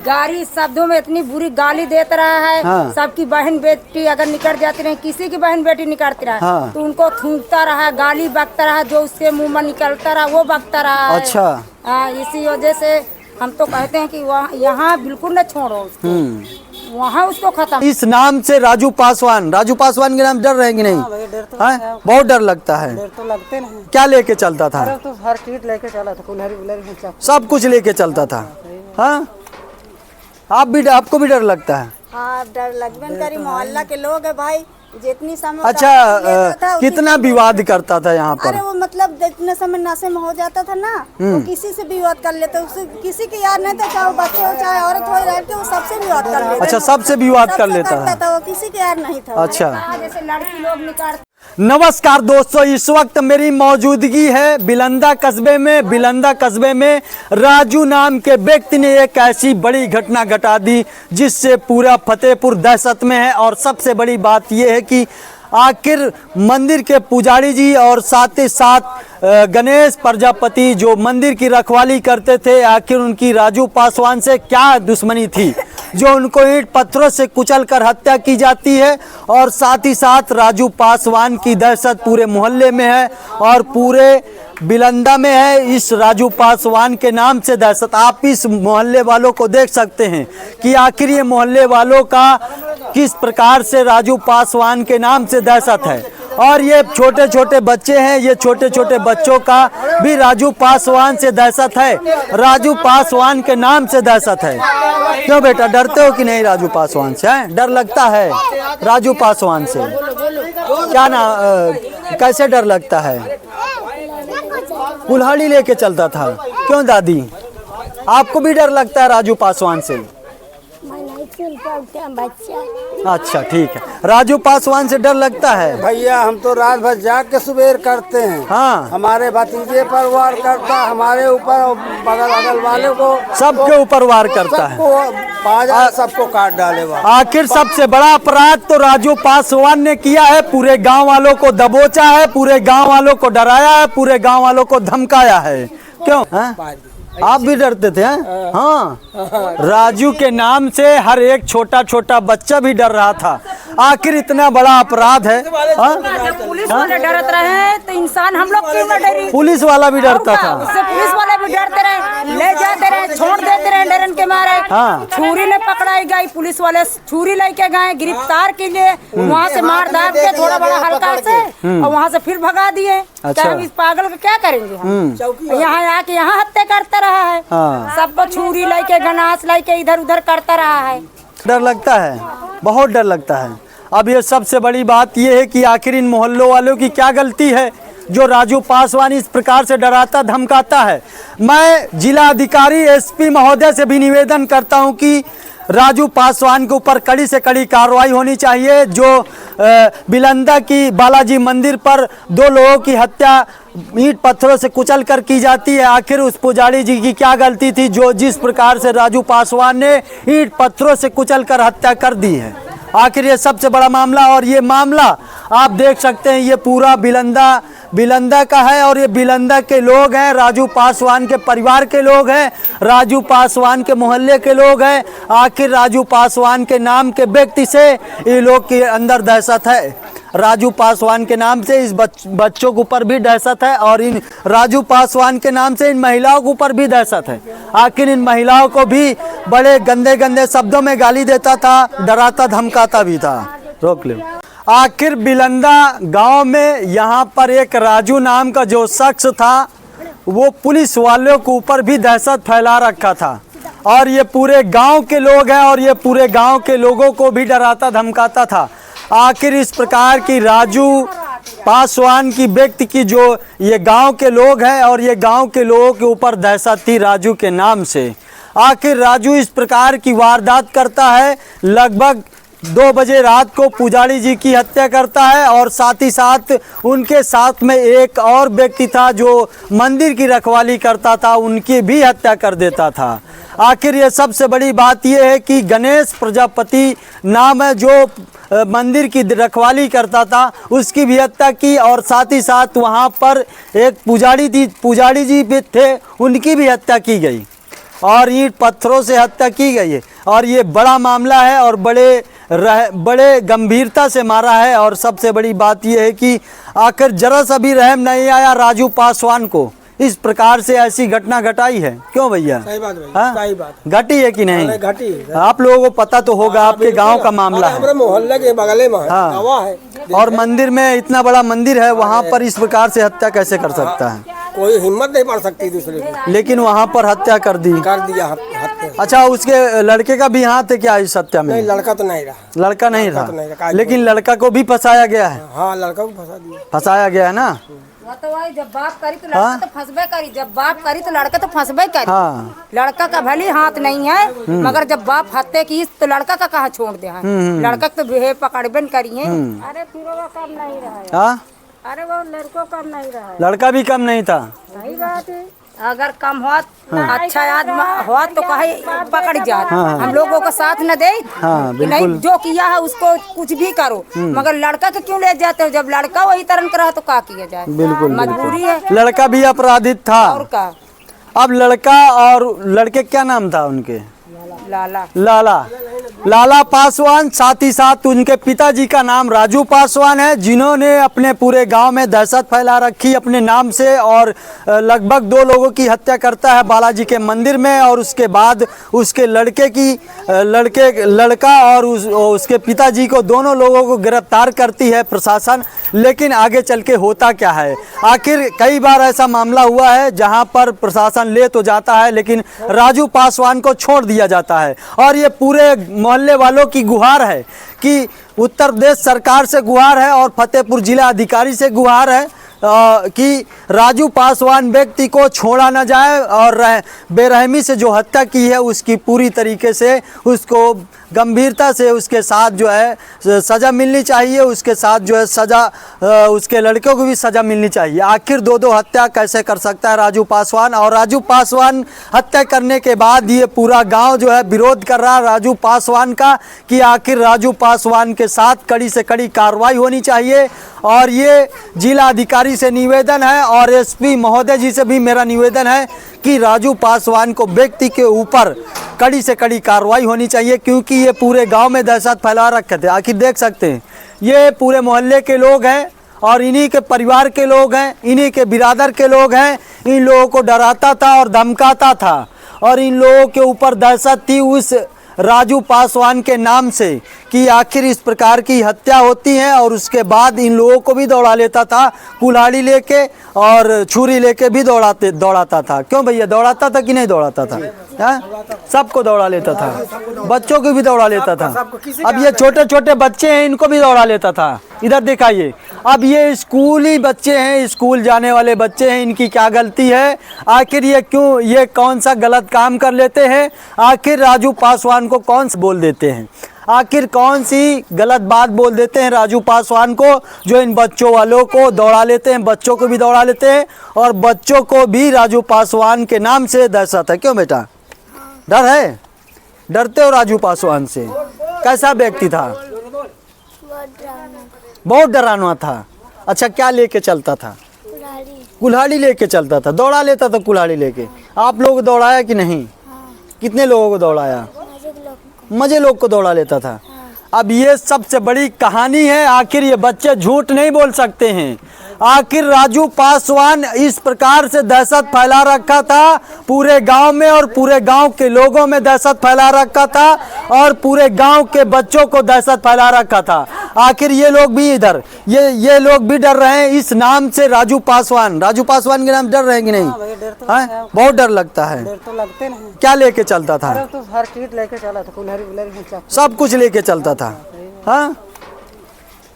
गाली शब्दों में इतनी बुरी गाली देता रहा है। हाँ। सबकी बहन बेटी अगर निकल जाती रही, किसी की बहन बेटी निकलती रहा हाँ। तो उनको थूकता रहा, गाली बकता रहा, जो उसके मुंह में निकलता रहा वो बकता रहा है। अच्छा। हाँ, इसी वजह से हम तो कहते हैं कि वहाँ यहाँ बिल्कुल न छोड़ो उसको, वहाँ उसको खत्म। इस नाम से राजू पासवान के नाम डर रहे कि नहीं? हाँ भैया, डर तो हाँ? है। बहुत डर लगता है। डर तो लगते नहीं। क्या लेके चलता था? अरे तो हर चीज लेके चला था, कुल्हाड़ी उल्हाड़ी सब कुछ लेके चलता था। हाँ, आपको भी डर लगता है? हाँ, डर लगबे करी। मोहल्ला के लोग है भाई, जितनी समय अच्छा, कितना विवाद करता था यहाँ पर? अरे वो मतलब जितने समय नशे में हो जाता था ना, वो किसी से भी विवाद कर लेते, उससे किसी की याद नहीं था, चाहे बच्चे हो चाहे औरत हो, रहते वो सबसे विवाद कर लेता। अच्छा, सबसे विवाद कर लेता था वो, किसी की याद नहीं था। अच्छा, जैसे लड़की लोग निकाल। नमस्कार दोस्तों, इस वक्त मेरी मौजूदगी है बिलंदा कस्बे में राजू नाम के व्यक्ति ने एक ऐसी बड़ी घटना घटा दी जिससे पूरा फतेहपुर दहशत में है। और सबसे बड़ी बात यह है कि आखिर मंदिर के पुजारी जी और साथ ही साथ गणेश प्रजापति जो मंदिर की रखवाली करते थे, आखिर उनकी राजू पासवान से क्या दुश्मनी थी जो उनको ईंट पत्थरों से कुचलकर हत्या की जाती है। और साथ ही साथ राजू पासवान की दहशत पूरे मोहल्ले में है और पूरे बिलंदा में है। इस राजू पासवान के नाम से दहशत, आप इस मोहल्ले वालों को देख सकते हैं कि आखिर ये मोहल्ले वालों का किस प्रकार से राजू पासवान के नाम से दहशत है। और ये छोटे छोटे बच्चे हैं, ये छोटे छोटे बच्चों का भी राजू पासवान से दहशत है, राजू पासवान के नाम से दहशत है। क्यों बेटा, डरते हो कि नहीं राजू पासवान से? डर लगता है राजू पासवान से? क्या ना, कैसे डर लगता है? कुल्हाड़ी लेके चलता था। क्यों दादी, आपको भी डर लगता है राजू पासवान से? अच्छा, ठीक है, राजू पासवान से डर लगता है। भैया हम तो रात भर जाग के सुबेर करते हैं। हाँ, हमारे भतीजे पर वार करता, हमारे ऊपर, बगल अगल वाले को, सबके ऊपर वार करता है, सबको काट डाले। आखिर सबसे बड़ा अपराध तो राजू पासवान ने किया है, पूरे गांव वालों को दबोचा है, पूरे गांव वालों को डराया है, पूरे गांव वालों को धमकाया है। क्यों आप भी डरते थे? हाँ, राजू के नाम से हर एक छोटा छोटा बच्चा भी डर रहा था। आखिर इतना बड़ा अपराध है। पुलिस वाले डरते रहे तो इंसान हम लोग क्यों न डरे? पुलिस वाला भी डरता था, उससे पुलिस वाले भी डरते रहे, ले जाते रहे, छोड़ देते रहे डरन के मारे। हाँ। छुरी ने पकड़ाई गई, पुलिस वाले छुरी लेके गए गिरफ्तार के लिए, वहाँ से मार दाब के थोड़ा बड़ा हल्का से और वहाँ से फिर भगा दिए। अच्छा। हम इस पागल को क्या करेंगे हम? यहाँ आके यहाँ हत्या करता रहा है। हाँ। सबको छुरी लेके गनास लेके इधर उधर करता रहा है। डर लगता है, बहुत डर लगता है। अब ये सबसे बड़ी बात ये है कि आखिर इन मोहल्लों वालों की क्या गलती है जो राजू पासवान इस प्रकार से डराता धमकाता है। मैं जिला अधिकारी एसपी महोदय से भी निवेदन करता हूं कि राजू पासवान के ऊपर कड़ी से कड़ी कार्रवाई होनी चाहिए। जो बिलंदा की बालाजी मंदिर पर 2 लोगों की हत्या ईंट पत्थरों से कुचल कर की जाती है, आखिर उस पुजारी जी की क्या गलती थी जो जिस प्रकार से राजू पासवान ने ईंट पत्थरों से कुचल कर हत्या कर दी है। आखिर ये सबसे बड़ा मामला, और ये मामला आप देख सकते हैं ये पूरा बिलंदा का है और ये बिलंदा के लोग हैं, राजू पासवान के परिवार के लोग हैं, राजू पासवान के मोहल्ले के लोग हैं। आखिर राजू पासवान के नाम के व्यक्ति से ये लोग के अंदर दहशत है। राजू पासवान के नाम से इस बच्चों के ऊपर भी दहशत है और इन राजू पासवान के नाम से इन महिलाओं के ऊपर भी दहशत है। आखिर इन महिलाओं को भी बड़े गंदे गंदे शब्दों में गाली देता था, डराता धमकाता भी था। रोक लो। आखिर बिलंदा गांव में यहाँ पर एक राजू नाम का जो शख्स था वो पुलिस वालों के ऊपर भी दहशत फैला रखा था और ये पूरे गांव के लोग हैं और ये पूरे गांव के लोगों को भी डराता धमकाता था। आखिर इस प्रकार की राजू पासवान की व्यक्ति की जो ये गांव के लोग हैं और ये गांव के लोगों के ऊपर दहशत थी राजू के नाम से। आखिर राजू इस प्रकार की वारदात करता है, लगभग 2 बजे रात को पुजारी जी की हत्या करता है और साथ ही साथ उनके साथ में एक और व्यक्ति था जो मंदिर की रखवाली करता था, उनकी भी हत्या कर देता था। आखिर ये सबसे बड़ी बात यह है कि गणेश प्रजापति नाम है जो मंदिर की रखवाली करता था, उसकी भी हत्या की और साथ ही साथ वहाँ पर एक पुजारी जी भी थे, उनकी भी हत्या की गई। और ईंट पत्थरों से हत्या की गई है। और ये बड़ा मामला है और बड़े गंभीरता से मारा है। और सबसे बड़ी बात ये है कि आखिर जरा सा भी रहम नहीं आया राजू पासवान को, इस प्रकार से ऐसी घटना घटाई है। क्यों भैया? सही बात भाई, हाँ? सही बात घटी है कि नहीं? घटी आप लोगों को पता तो होगा, आपके गांव का मामला है। हमारे मोहल्ले के बगले में है, हाँ। गवाह है। और मंदिर में, इतना बड़ा मंदिर है, वहाँ पर इस प्रकार से हत्या कैसे कर सकता है? कोई हिम्मत नहीं पड़ सकती दूसरे की, लेकिन वहाँ पर हत्या कर दी। कर दिया हत्या। अच्छा, उसके लड़के का भी हाथ है क्या इस हत्या में? नहीं, लड़का तो नहीं रहा। लड़का नहीं तो नहीं था, रहा। लेकिन लड़का को भी फंसाया गया है। हाँ, लड़का को फंसा दिया। फंसाया गया है ना? वो तो वही, जब बाप करी तो लड़का तो फंसबे करी, जब बाप करी तो लड़का तो फंसबे करी। हाँ। लड़का का भले हाथ नहीं है, मगर जब बाप हत्या की तो लड़का का कहाँ छोड़ दे है? लड़का तो बेहे पकड़बे करी है। अरे फिर वो कम नहीं रहा है। हाँ, अरे वो लड़को कम नहीं रहा है। लड़का भी कम नहीं था। सही बात है, अगर कम हुआ अच्छा आदमी हुआ तो कहे पकड़ जात। हम लोगों को साथ न दे हाँ, कि नहीं, जो किया है उसको कुछ भी करो, मगर लड़का के क्यों ले जाते हो? जब लड़का वही तरह करा तो क्या किया जाए? बिल्कुल, मजबूरी है। लड़का भी अपराधित था। और का अब लड़का और लड़के क्या नाम था उनके? लाला लाला पासवान, साथ ही साथ उनके पिताजी का नाम राजू पासवान है, जिन्होंने अपने पूरे गांव में दहशत फैला रखी अपने नाम से। और लगभग 2 लोगों की हत्या करता है बालाजी के मंदिर में। और उसके बाद उसके लड़का और उसके पिताजी को, दोनों लोगों को गिरफ्तार करती है प्रशासन। लेकिन आगे चल के होता क्या है? आखिर कई बार ऐसा मामला हुआ है जहां पर प्रशासन ले तो जाता है, लेकिन राजू पासवान को छोड़ दिया जाता है। और ये पूरे मोहल्ले वालों की गुहार है कि उत्तर प्रदेश सरकार से गुहार है और फतेहपुर जिला अधिकारी से गुहार है कि राजू पासवान व्यक्ति को छोड़ा न जाए। और बेरहमी से जो हत्या की है उसकी पूरी तरीके से उसको गंभीरता से उसके साथ जो है सज़ा मिलनी चाहिए। उसके साथ जो है सज़ा, उसके लड़कों को भी सज़ा मिलनी चाहिए। आखिर 2 हत्या कैसे कर सकता है राजू पासवान? और राजू पासवान हत्या करने के बाद ये पूरा गांव जो है विरोध कर रहा है राजू पासवान का कि आखिर राजू पासवान के साथ कड़ी से कड़ी कार्रवाई होनी चाहिए। और ये जिला अधिकारी से निवेदन है और एसपी महोदय जी से भी मेरा निवेदन है कि राजू पासवान को व्यक्ति के ऊपर कड़ी से कड़ी कार्रवाई होनी चाहिए, क्योंकि ये पूरे गांव में दहशत फैला रखे थे। आखिर देख सकते हैं, ये पूरे मोहल्ले के लोग हैं और इन्हीं के परिवार के लोग हैं, इन्हीं के बिरादर के लोग हैं। इन लोगों को डराता था और धमकाता था और इन लोगों के ऊपर दहशत थी उस राजू पासवान के नाम से कि आखिर इस प्रकार की हत्या होती है। और उसके बाद इन लोगों को भी दौड़ा लेता था, कुल्हाड़ी लेके और छुरी लेके भी दौड़ाता था। क्यों भैया, दौड़ाता था कि नहीं दौड़ाता था? सबको दौड़ा लेता था, बच्चों को भी दौड़ा लेता था। अब ये छोटे छोटे बच्चे हैं, इनको भी दौड़ा लेता था। इधर दिखाइए, अब ये स्कूली बच्चे हैं, स्कूल जाने वाले बच्चे हैं, इनकी क्या गलती है? आखिर ये क्यों, ये कौन सा गलत काम कर लेते हैं? आखिर राजू पासवान को कौन सा बोल देते हैं? आखिर कौन सी गलत बात बोल देते हैं राजू पासवान को, जो इन बच्चों वालों को दौड़ा लेते हैं, बच्चों को भी दौड़ा लेते हैं और बच्चों को भी राजू पासवान के नाम से दहशत है? क्यों बेटा, डर है? डरते हो राजू पासवान से? कैसा व्यक्ति था? बहुत डरावना था। अच्छा, क्या लेके चलता था? कुल्हाड़ी लेके चलता था, दौड़ा लेता था कुल्हाड़ी लेके। आप लोग दौड़ाया कि नहीं? कितने लोगों को दौड़ाया? मजे लोग को दौड़ा लेता था। अब ये सबसे बड़ी कहानी है। आखिर ये बच्चे झूठ नहीं बोल सकते हैं। आखिर राजू पासवान इस प्रकार से दहशत फैला रखा था पूरे गांव में और पूरे गांव के लोगों में दहशत फैला रखा था और पूरे गांव के बच्चों को दहशत फैला रखा था। आखिर ये लोग भी इधर, ये लोग भी डर रहे हैं इस नाम से, राजू पासवान के नाम डर रहे हैं कि नहीं? बहुत डर लगता है। डर तो लगते नहीं। क्या लेके चलता था? तो हर चीज लेके चला था, कुल्हाड़ी सब कुछ लेके चलता था। हाँ,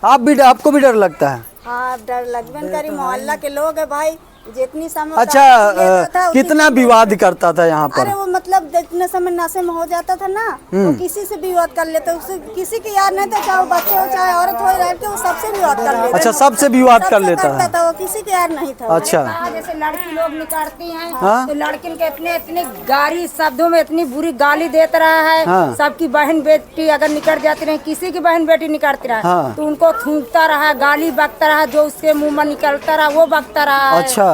आपको भी डर लगता है? हाँ, डर लगबे करी। मोहल्ला के लोग है भाई, जितनी समय अच्छा, कितना विवाद करता था यहाँ पर? अरे वो मतलब जितने समय नशे में हो जाता था ना, वो किसी से भी विवाद कर लेते, उससे किसी की याद नहीं था, चाहे बच्चे हो चाहे औरत हो, रह के वो सबसे विवाद कर लेते। अच्छा, सबसे विवाद कर लेता है? वो किसी की याद नहीं था। अच्छा, जैसे लड़की लोग निकालती हैं तो लड़किन के इतने गाली शब्दों में इतनी बुरी गाली देता रहा है। सबकी बहन बेटी अगर निकल जाती रही, किसी की बहन बेटी निकलती रहा तो उनको थूकता रहा, गाली बकता रहा, जो उसके मुँह में निकलता रहा वो बकता रहा। अच्छा,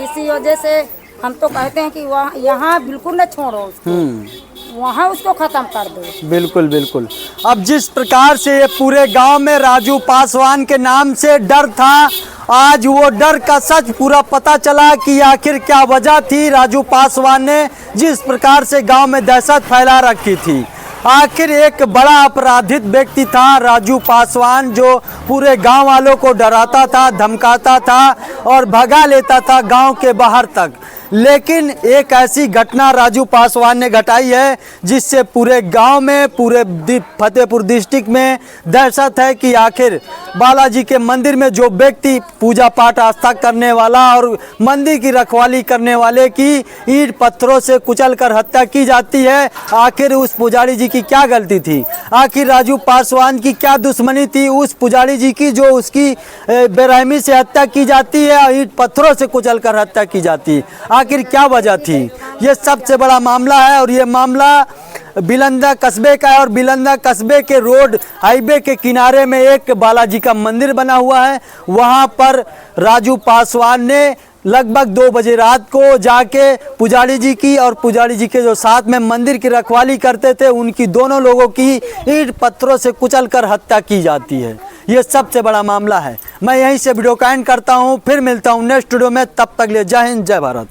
इसी वजह से हम तो कहते हैं कि वहाँ यहाँ बिल्कुल न छोड़ो उसको, वहाँ उसको खत्म कर दो। बिल्कुल बिल्कुल। अब जिस प्रकार से ये पूरे गांव में राजू पासवान के नाम से डर था, आज वो डर का सच पूरा पता चला कि आखिर क्या वजह थी राजू पासवान ने जिस प्रकार से गांव में दहशत फैला रखी थी। आखिर एक बड़ा अपराधित व्यक्ति था राजू पासवान, जो पूरे गांव वालों को डराता था, धमकाता था और भगा लेता था गांव के बाहर तक। लेकिन एक ऐसी घटना राजू पासवान ने घटाई है जिससे पूरे गांव में, पूरे फतेहपुर डिस्ट्रिक्ट में दहशत है कि आखिर बालाजी के मंदिर में जो व्यक्ति पूजा पाठ आस्था करने वाला और मंदिर की रखवाली करने वाले की ईंट पत्थरों से कुचलकर हत्या की जाती है। आखिर उस पुजारी जी की क्या गलती थी? आखिर राजू पासवान की क्या दुश्मनी थी उस पुजारी जी की जो उसकी बेरहमी से हत्या की जाती है और ईंट पत्थरों से कुचलकर हत्या की जाती है? आखिर क्या वजह थी? ये सबसे बड़ा मामला है और ये मामला बिलंदा कस्बे का है और बिलंदा कस्बे के रोड हाईवे के किनारे में एक बालाजी का मंदिर बना हुआ है। वहां पर राजू पासवान ने लगभग 2 बजे रात को जाके पुजारी जी की और पुजारी जी के जो साथ में मंदिर की रखवाली करते थे उनकी दोनों लोगों की ईंट पत्थरों से कुचलकर हत्या की जाती है। ये सबसे बड़ा मामला है। मैं यहीं से वीडियो का एंड करता हूँ, फिर मिलता हूँ नेक्स्ट वीडियो में। तब तक ले जय हिंद, जय भारत।